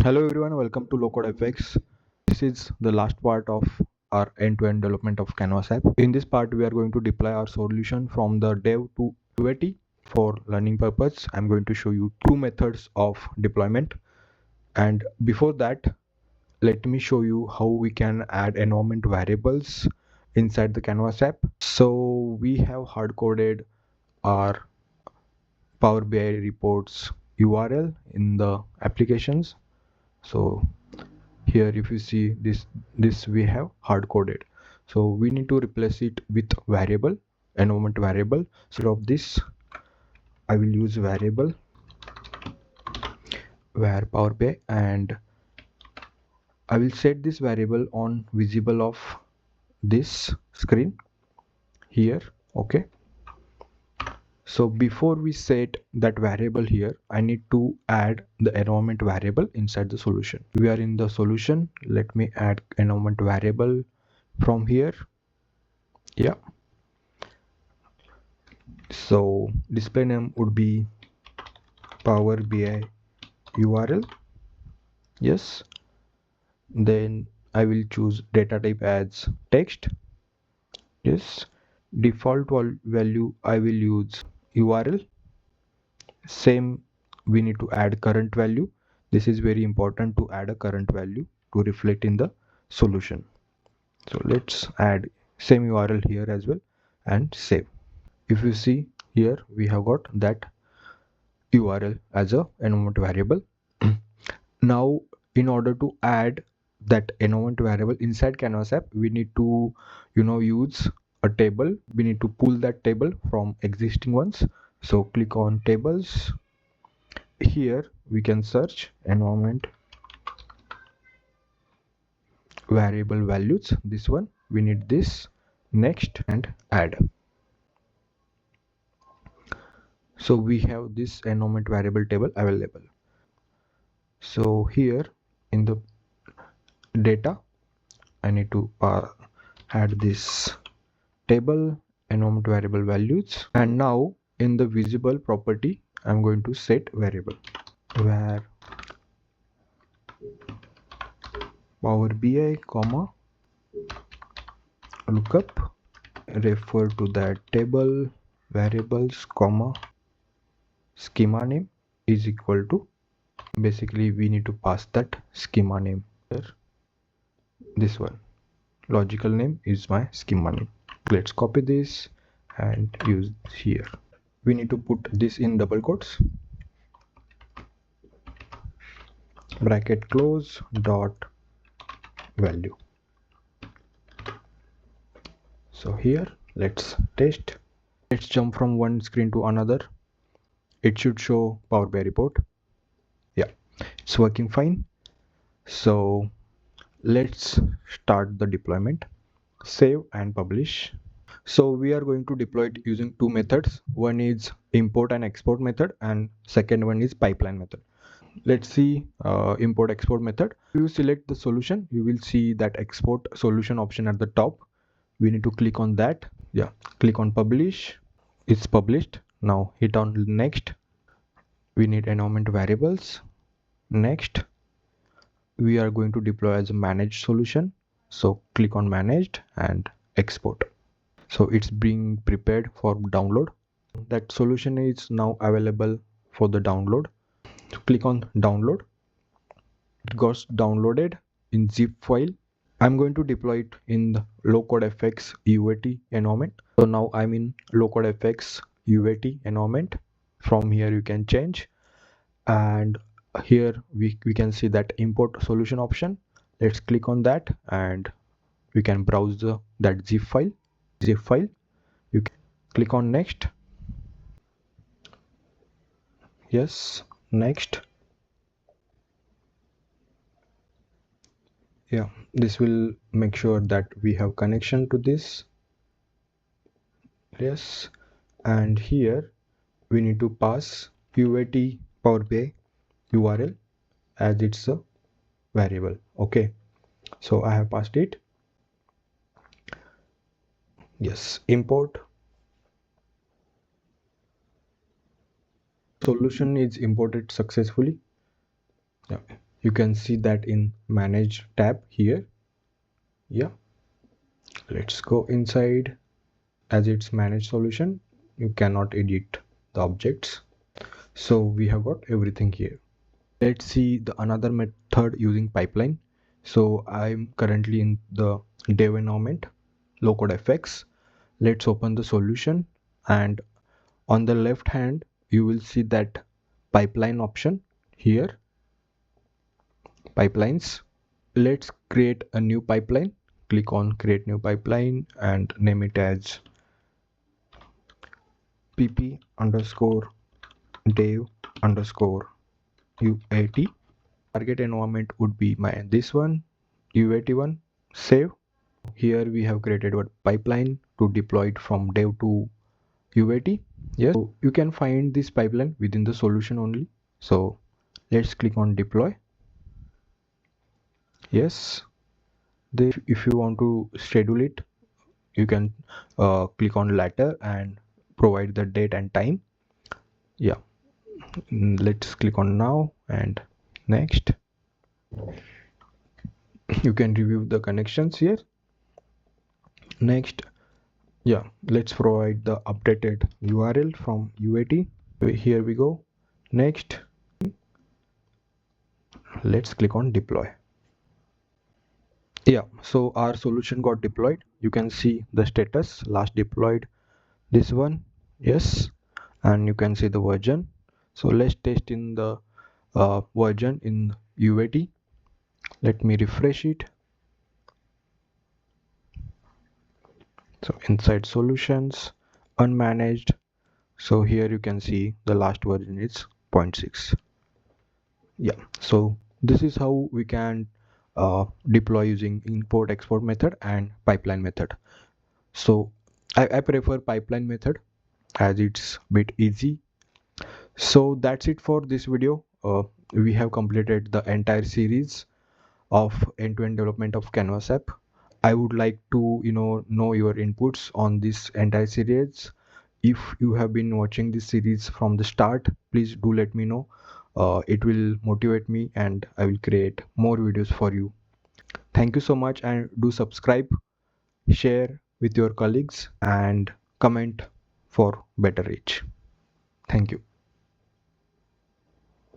Hello everyone, welcome to Low Code FX. This is the last part of our end-to-end development of Canvas app. In this part, we are going to deploy our solution from the dev to UAT. For learning purpose, I'm going to show you two methods of deployment. And before that, let me show you how we can add environment variables inside the Canvas app. So we have hard-coded our Power BI reports URL in the applications. So here if you see this we have hard coded, so we need to replace it with variable, environment variable. So of this I will use variable where Power BI, and I will set this variable on visible of this screen here. Okay, so before we set that variable here, I need to add the environment variable inside the solution. We are in the solution. Let me add environment variable from here. Yeah, so display name would be Power BI URL. Yes, then I will choose data type as text. Yes, default value I will use URL. Same, we need to add current value. This is very important to add a current value to reflect in the solution. So let's add same URL here as well and save. If you see here, we have got that URL as a environment variable. Now in order to add that environment variable inside Canvas app, we need to use a table. We need to pull that table from existing ones. So click on tables. Here we can search environment variable values. This one we need this. Next and add. So we have this environment variable table available. So here in the data, I need to add this table environment variable values, and now in the visible property I'm going to set variable where Power BI comma lookup refer to that table variables comma schema name is equal to, basically we need to pass that schema name here. This one logical name is my schema name. Let's copy this and use here. We need to put this in double quotes, bracket close dot value. So here let's test. Let's jump from one screen to another. It should show Power BI report. Yeah, it's working fine. So let's start the deployment. Save and publish. So we are going to deploy it using two methods. One is import and export method, and second one is pipeline method. Let's see import export method. If you select the solution, you will see that export solution option at the top. We need to click on that. Yeah, click on publish. It's published. Now hit on next. We need environment variables. Next, we are going to deploy as a managed solution. So click on managed and export. So it's being prepared for download. That solution is now available for the download. So click on download. It got downloaded in zip file. I'm going to deploy it in the low code FX UAT environment. So now I'm in low code FX UAT environment. From here you can change, and here we can see that import solution option. Let's click on that and we can browse that zip file. You can click on next. Yes, next. Yeah, this will make sure that we have connection to this. Yes, and here we need to pass UAT Power BI URL as it's a variable. Okay, so I have passed it. Yes, import. Solution is imported successfully. Yeah. You can see that in Manage tab here. Yeah, let's go inside. As it's Managed Solution, you cannot edit the objects. So we have got everything here. Let's see the another method using pipeline. So I'm currently in the dev environment, low code FX. Let's open the solution, and on the left hand you will see that pipeline option here, pipelines. Let's create a new pipeline. Click on create new pipeline and name it as pp underscore dev underscore uat. Target environment would be this one, uat one. Save. Here we have created a pipeline to deploy it from dev to uat. Yes, so you can find this pipeline within the solution only. So let's click on deploy. Yes, if you want to schedule it, you can click on later and provide the date and time. Yeah, let's click on now and next. You can review the connections here. Next, yeah, let's provide the updated URL from UAT. Here we go. Next, let's click on deploy. Yeah, so our solution got deployed. You can see the status, last deployed, this one, yes, and you can see the version. So let's test in the version in UAT. Let me refresh it. So inside solutions, unmanaged. So here you can see the last version is 0.6. Yeah, so this is how we can deploy using import export method and pipeline method. So I prefer pipeline method as it's bit easy. So that's it for this video. We have completed the entire series of end-to-end development of Canvas app. I would like to know your inputs on this entire series. If you have been watching this series from the start, please do let me know. It will motivate me and I will create more videos for you. Thank you so much, and do subscribe, share with your colleagues, and comment for better reach. Thank you.